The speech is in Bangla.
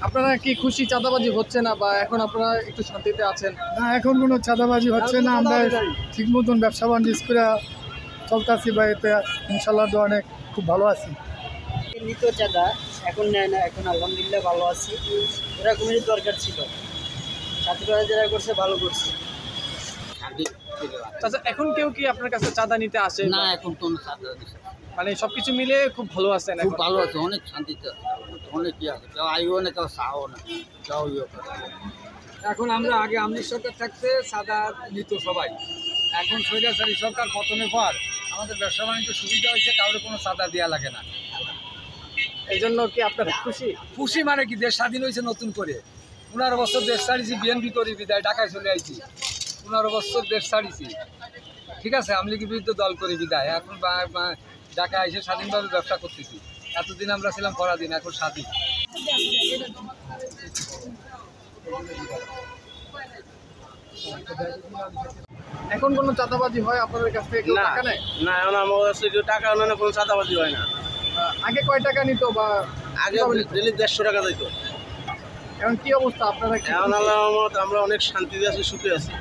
আপনারা কি খুশি চাঁদাবাজি হচ্ছে না, বা এখন আপনারা একটু শান্তিতে আছেন? না, এখন কোনো চাঁদাবাজি হচ্ছে না। আমরা ঠিক মতন ব্যবসা বাণিজ্য করে চলতেছি বা এতে ইনশাল্লাহ অনেক খুব ভালো আছি। নিত চাঁদা, এখন নেয় না। এখন আলহামদুলিল্লাহ ভালো আছি। এরকমেরই দরকার ছিল। ছাত্ররা যারা করছে ভালো করছে। আচ্ছা, এখন কেউ কি আপনার কাছে চাঁদা নিতে আসে? না, এখন কোনো চাঁদা দিচ্ছে না। মানে সবকিছু মিলে খুব ভালো আছেন? খুব ভালো আছে, অনেক শান্তিতে আছে, অনেক কি আছে। কেউ আইও না, কেউ চাও না, কেউ ইয়ে করে। এখন আমরা আগে আমলির সরকার থাকতে চাঁদা নিত সবাই। এখন স্বৈরাচারী সরকার পতনের পর আমাদের ব্যবসা বাণিজ্য সুবিধা হয়েছে, কাউরে কোনো চাঁদা দেওয়া লাগে না। এই জন্য কি আপনারা খুশি? খুশি মানে কি, দেশ স্বাধীন হয়েছে নতুন করে। 15 বছর দেশ ছাড়িয়েছি, বিএনপি করি বিদায় ঢাকায় চলে আইছি। 15 বছর দেশ ছাড়িয়েছি, ঠিক আছে, আওয়ামী লীগের বিরুদ্ধে দল করে বিদায়। এখন ঢাকায় এসে স্বাধীনভাবে ব্যবসা করতেছি। এতদিন আমরা ছিলাম পরাধীন, এখন স্বাধীন। এখন কোনো চাঁদাবাজি হয় আপনাদের কাছ থেকে? কেউ টাকা নেয়? না, এখন আমার কাছে কেউ টাকা নেয় না, কোনো চাঁদাবাজি হয় না। আগে কয় টাকা নিত, বা আগে ডেলি 150 টাকা দিত। এখন কি অবস্থা আপনারা? এখন আল্লাহর রহমত আমরা অনেক শান্তিতে আছি, সুখে আছি।